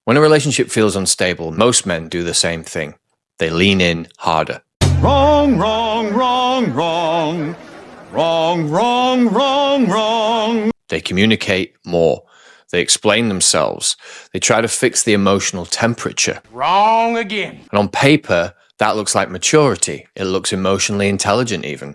When a relationship feels unstable, most men do the same thing. They lean in harder. Wrong, wrong, wrong, wrong. Wrong, wrong, wrong, wrong. They communicate more. They explain themselves. They try to fix the emotional temperature. Wrong again. And on paper, that looks like maturity. It looks emotionally intelligent even.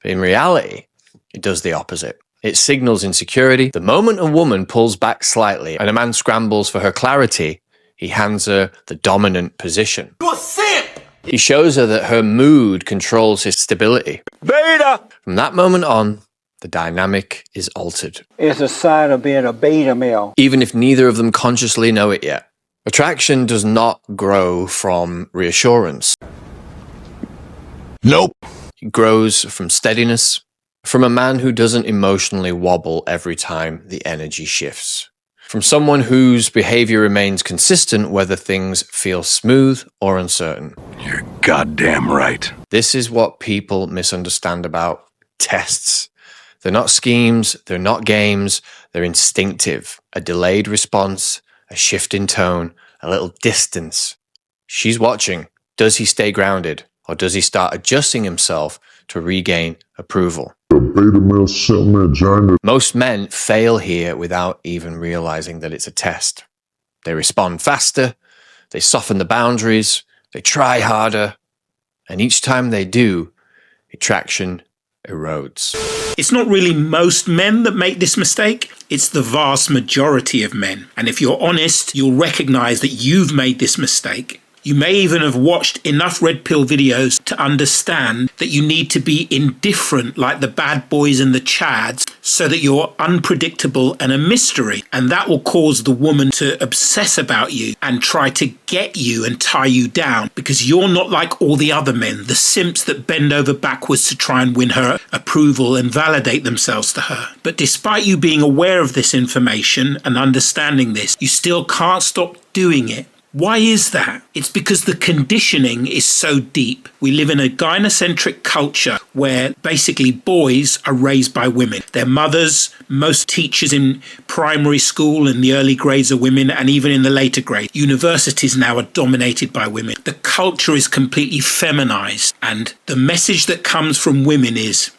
But in reality, it does the opposite. It signals insecurity. The moment a woman pulls back slightly and a man scrambles for her clarity, he hands her the dominant position. You're a simp! He shows her that her mood controls his stability. Beta! From that moment on, the dynamic is altered. It's a sign of being a beta male. Even if neither of them consciously know it yet. Attraction does not grow from reassurance. Nope. It grows from steadiness, from a man who doesn't emotionally wobble every time the energy shifts. From someone whose behavior remains consistent whether things feel smooth or uncertain. You're goddamn right. This is what people misunderstand about tests. They're not schemes, they're not games, they're instinctive. A delayed response, a shift in tone, a little distance. She's watching. Does he stay grounded? Or does he start adjusting himself to regain approval? Most men fail here without even realizing that it's a test. They respond faster, they soften the boundaries, they try harder, and each time they do, attraction erodes. It's not really most men that make this mistake, it's the vast majority of men. And if you're honest, you'll recognize that you've made this mistake. You may even have watched enough red pill videos to understand that you need to be indifferent like the bad boys and the chads so that you're unpredictable and a mystery. And that will cause the woman to obsess about you and try to get you and tie you down because you're not like all the other men, the simps that bend over backwards to try and win her approval and validate themselves to her. But despite you being aware of this information and understanding this, you still can't stop doing it. Why is that? It's because the conditioning is so deep. We live in a gynocentric culture where basically boys are raised by women. Their mothers, most teachers in primary school in the early grades are women, and even in the later grades. Universities now are dominated by women. The culture is completely feminized, and the message that comes from women is,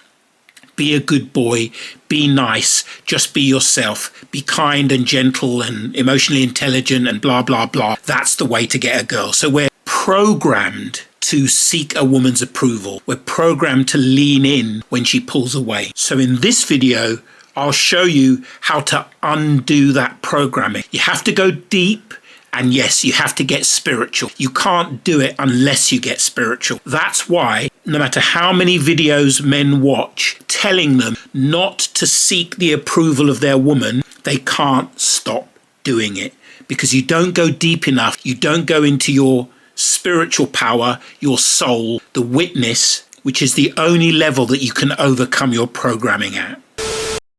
be a good boy, be nice, just be yourself, be kind and gentle and emotionally intelligent and blah, blah, blah. That's the way to get a girl. So we're programmed to seek a woman's approval. We're programmed to lean in when she pulls away. So in this video, I'll show you how to undo that programming. You have to go deep. And yes, you have to get spiritual. You can't do it unless you get spiritual. That's why no matter how many videos men watch telling them not to seek the approval of their woman, they can't stop doing it. Because you don't go deep enough. You don't go into your spiritual power, your soul, the witness, which is the only level that you can overcome your programming at.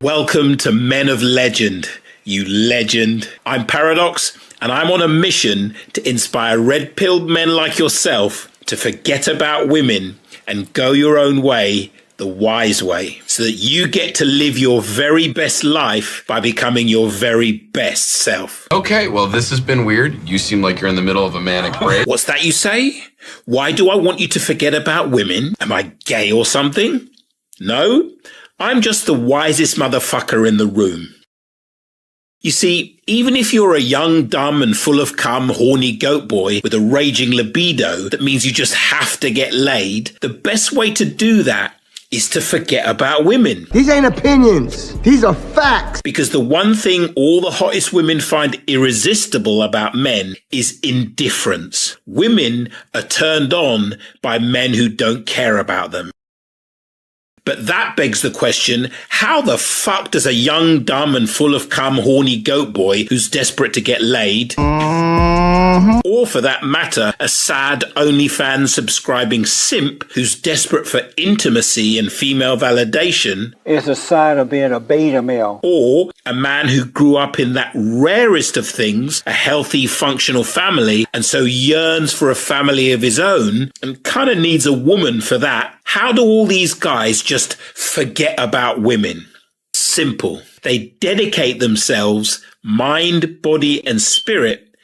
Welcome to Men of Legend, you legend. I'm Paradox. And I'm on a mission to inspire red-pilled men like yourself to forget about women and go your own way, the wise way, so that you get to live your very best life by becoming your very best self. Okay, well, this has been weird. You seem like you're in the middle of a manic break. What's that you say? Why do I want you to forget about women? Am I gay or something? No, I'm just the wisest motherfucker in the room. You see, even if you're a young, dumb and full of cum, horny goat boy with a raging libido that means you just have to get laid, the best way to do that is to forget about women. These ain't opinions. These are facts. Because the one thing all the hottest women find irresistible about men is indifference. Women are turned on by men who don't care about them. But that begs the question, how the fuck does a young, dumb and full of cum horny goat boy who's desperate to get laid, or for that matter, a sad OnlyFans subscribing simp who's desperate for intimacy and female validation, It's a sign of being a beta male. or a man who grew up in that rarest of things, a healthy, functional family, and so yearns for a family of his own, and kind of needs a woman for that. How do all these guys just forget about women? Simple. They dedicate themselves, mind, body, and spirit,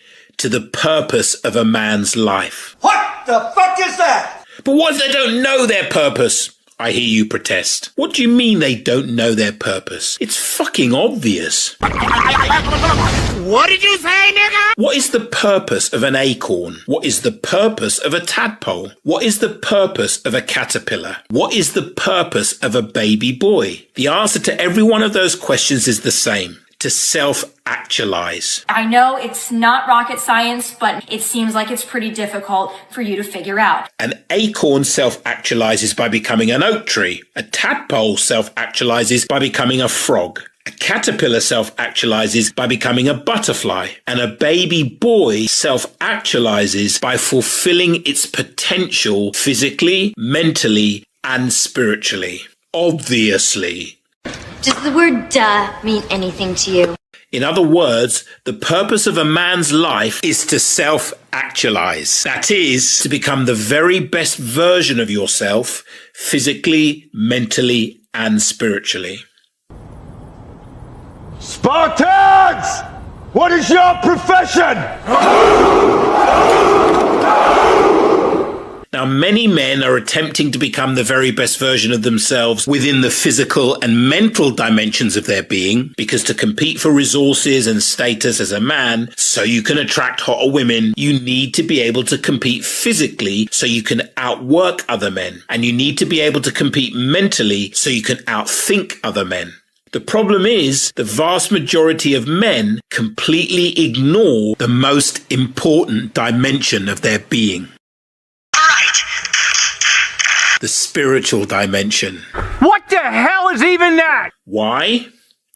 to the purpose of a man's life. What the fuck is that? But what if they don't know their purpose? I hear you protest. What do you mean they don't know their purpose? It's fucking obvious. What did you say, nigga? What is the purpose of an acorn? What is the purpose of a tadpole? What is the purpose of a caterpillar? What is the purpose of a baby boy? The answer to every one of those questions is the same. To self-actualize. I know it's not rocket science, but it seems like it's pretty difficult for you to figure out. An acorn self-actualizes by becoming an oak tree. A tadpole self-actualizes by becoming a frog. A caterpillar self-actualizes by becoming a butterfly. And a baby boy self-actualizes by fulfilling its potential physically, mentally, and spiritually. Obviously. Does the word duh mean anything to you? In other words, the purpose of a man's life is to self-actualize. That is, to become the very best version of yourself, physically, mentally, and spiritually. Spartans! What is your profession? Now, many men are attempting to become the very best version of themselves within the physical and mental dimensions of their being, because to compete for resources and status as a man, so you can attract hotter women, you need to be able to compete physically so you can outwork other men. And you need to be able to compete mentally so you can outthink other men. The problem is, the vast majority of men completely ignore the most important dimension of their being. The spiritual dimension. What the hell is even that? Why?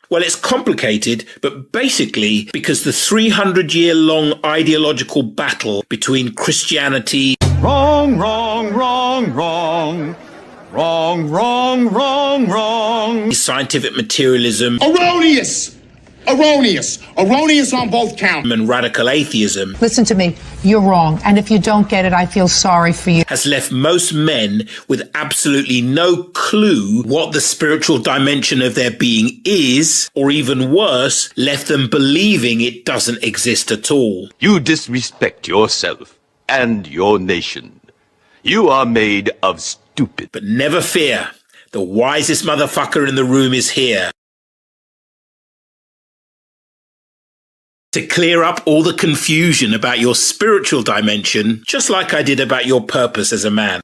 Well, it's complicated, but basically because the 300-year-long ideological battle between Christianity, Wrong, wrong, wrong, wrong. Wrong, wrong, wrong, wrong. scientific materialism, Erroneous! Erroneous! Erroneous on both counts. and radical atheism Listen to me, you're wrong. And if you don't get it, I feel sorry for you. has left most men with absolutely no clue what the spiritual dimension of their being is, or even worse, left them believing it doesn't exist at all. You disrespect yourself and your nation. You are made of stupid. But never fear, the wisest motherfucker in the room is here to clear up all the confusion about your spiritual dimension, just like I did about your purpose as a man.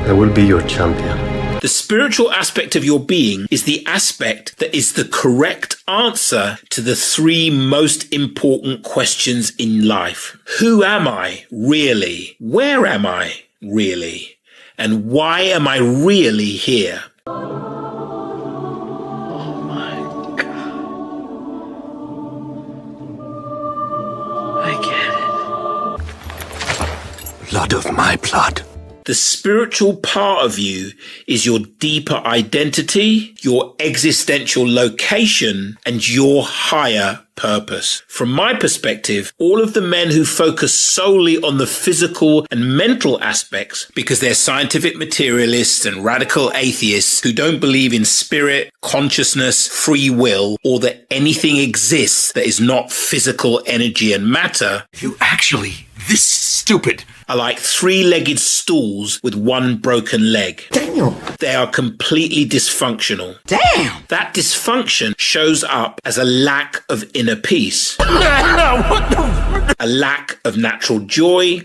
I will be your champion. The spiritual aspect of your being is the aspect that is the correct answer to the three most important questions in life. Who am I, really? Where am I, really? And why am I really here? Oh my God. I get it. Blood of my blood. The spiritual part of you is your deeper identity, your existential location, and your higher purpose. From my perspective, all of the men who focus solely on the physical and mental aspects, because they're scientific materialists and radical atheists who don't believe in spirit, consciousness, free will, or that anything exists that is not physical energy and matter, You actually this stupid. are like three-legged stools with one broken leg. Damn! They are completely dysfunctional. Damn! That dysfunction shows up as a lack of inner peace, a lack of natural joy,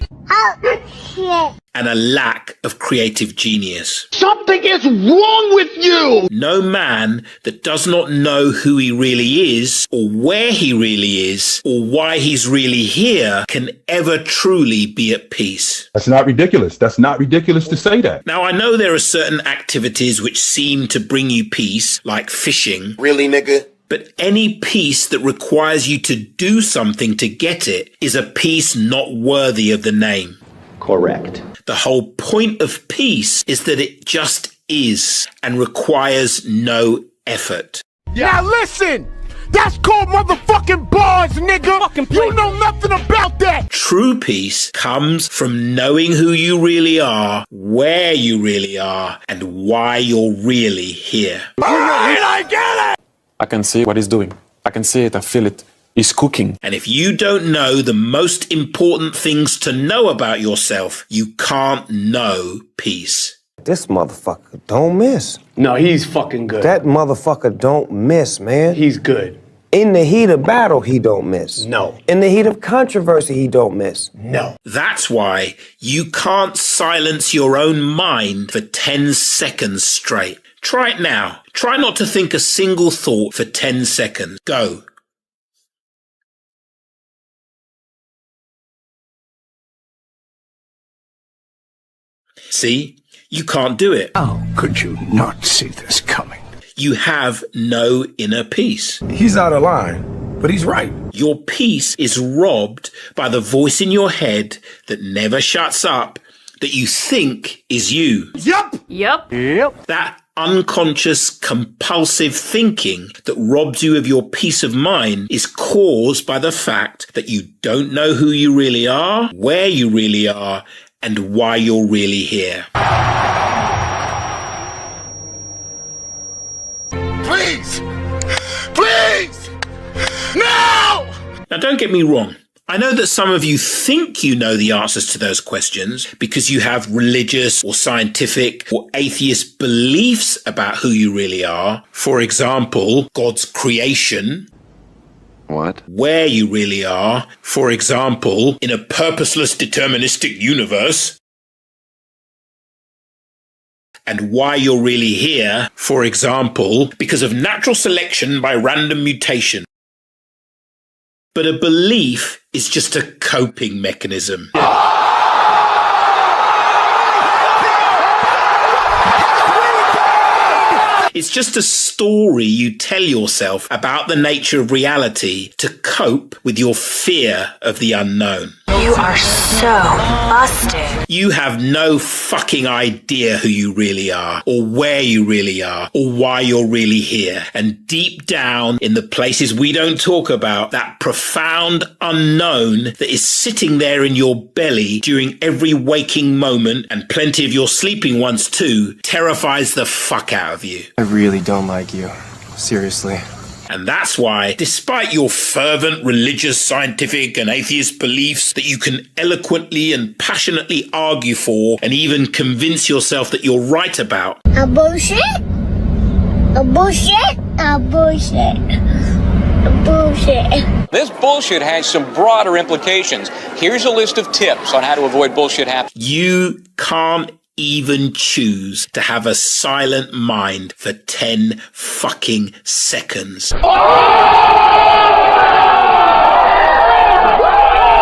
and a lack of creative genius. Something is wrong with you! No man that does not know who he really is, or where he really is, or why he's really here, can ever truly be at peace. That's not ridiculous. That's not ridiculous to say that. Now, I know there are certain activities which seem to bring you peace, like fishing. Really, nigga? But any peace that requires you to do something to get it is a peace not worthy of the name. Correct. The whole point of peace is that it just is and requires no effort. Now listen! That's called motherfucking bars, nigga. You know nothing about that. True peace comes from knowing who you really are, where you really are, and why you're really here. Alright, I get it! I can see what he's doing. I can see it, I feel it. He's cooking. And if you don't know the most important things to know about yourself, you can't know peace. This motherfucker don't miss. No, he's fucking good. That motherfucker don't miss, man. He's good. In the heat of battle, he don't miss. No. In the heat of controversy, he don't miss. No. That's why you can't silence your own mind for 10 seconds straight. Try it now. Try not to think a single thought for 10 seconds. Go. See? You can't do it. How could you not see this coming? You have no inner peace. He's out of line, but he's right. Your peace is robbed by the voice in your head that never shuts up, that you think is you. Yep. That unconscious, compulsive thinking that robs you of your peace of mind is caused by the fact that you don't know who you really are, where you really are, and why you're really here. Please! Please! No! Now, don't get me wrong. I know that some of you think you know the answers to those questions because you have religious or scientific or atheist beliefs about who you really are. For example, God's creation. What? Where you really are. For example, in a purposeless deterministic universe. And why you're really here. For example, because of natural selection by random mutation. But a belief is just a coping mechanism. It's just a story you tell yourself about the nature of reality to cope with your fear of the unknown. You are so busted. You have no fucking idea who you really are, or where you really are, or why you're really here. And deep down in the places we don't talk about, that profound unknown that is sitting there in your belly during every waking moment, and plenty of your sleeping ones too, terrifies the fuck out of you. I really don't like you. Seriously. And that's why, despite your fervent religious, scientific and atheist beliefs that you can eloquently and passionately argue for and even convince yourself that you're right about. A bullshit? A bullshit? A bullshit. A bullshit. This bullshit has some broader implications. Here's a list of tips on how to avoid bullshit happening. You can't even choose to have a silent mind for 10 fucking seconds.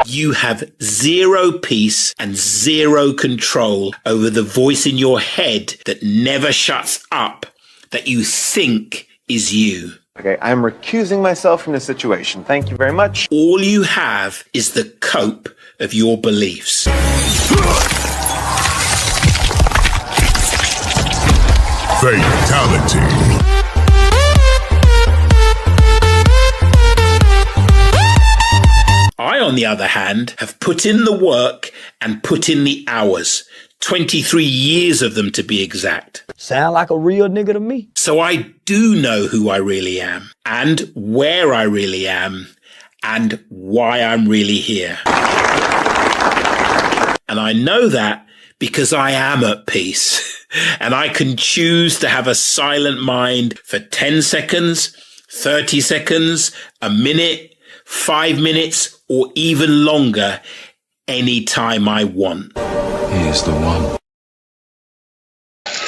You have zero peace and zero control over the voice in your head that never shuts up, that you think is you. Okay, I'm recusing myself from this situation. Thank you very much. All you have is the cope of your beliefs. Fatality. I, on the other hand, have put in the work and put in the hours. 23 years of them to be exact. Sound like a real nigga to me. So I do know who I really am, and where I really am, and why I'm really here. And I know that because I am at peace. And I can choose to have a silent mind for 10 seconds, 30 seconds, a minute, 5 minutes, or even longer, anytime I want. He is the one.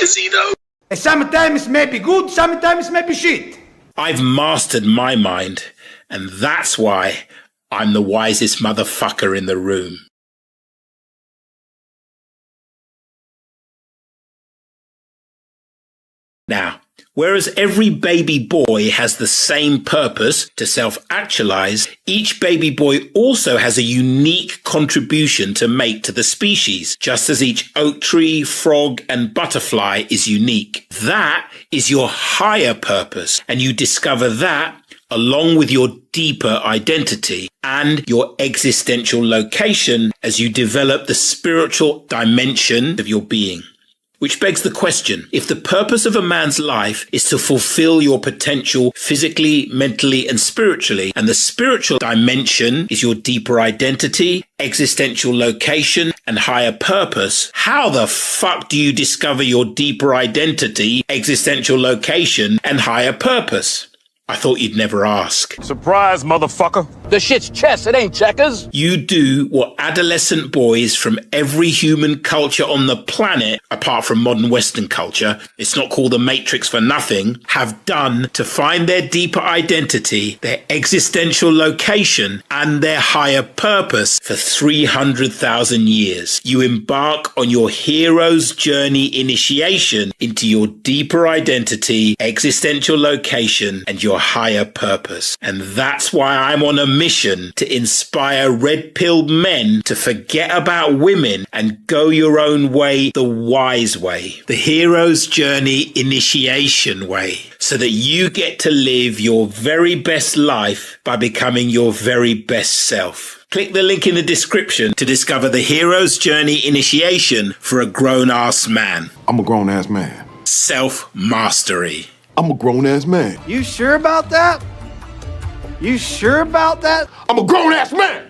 Is he though? Sometimes may be good, sometimes may be shit. I've mastered my mind, and that's why I'm the wisest motherfucker in the room. Now, whereas every baby boy has the same purpose to self-actualize, each baby boy also has a unique contribution to make to the species, just as each oak tree, frog, and butterfly is unique. That is your higher purpose, and you discover that along with your deeper identity and your existential location as you develop the spiritual dimension of your being. Which begs the question, if the purpose of a man's life is to fulfill your potential physically, mentally, and spiritually, and the spiritual dimension is your deeper identity, existential location, and higher purpose, how the fuck do you discover your deeper identity, existential location, and higher purpose? I thought you'd never ask. Surprise, motherfucker. The shit's chess, it ain't checkers. You do what adolescent boys from every human culture on the planet, apart from modern Western culture, it's not called the Matrix for nothing, have done to find their deeper identity, their existential location, and their higher purpose for 300,000 years. You embark on your hero's journey initiation into your deeper identity, existential location, and your higher purpose. And that's why I'm on a mission to inspire red-pilled men to forget about women and go your own way, the wise way, the hero's journey initiation way, so that you get to live your very best life by becoming your very best self. Click the link in the description to discover the hero's journey initiation for a grown-ass man. I'm a grown-ass man. Self-mastery. I'm a grown-ass man. You sure about that? You sure about that? I'm a grown-ass man!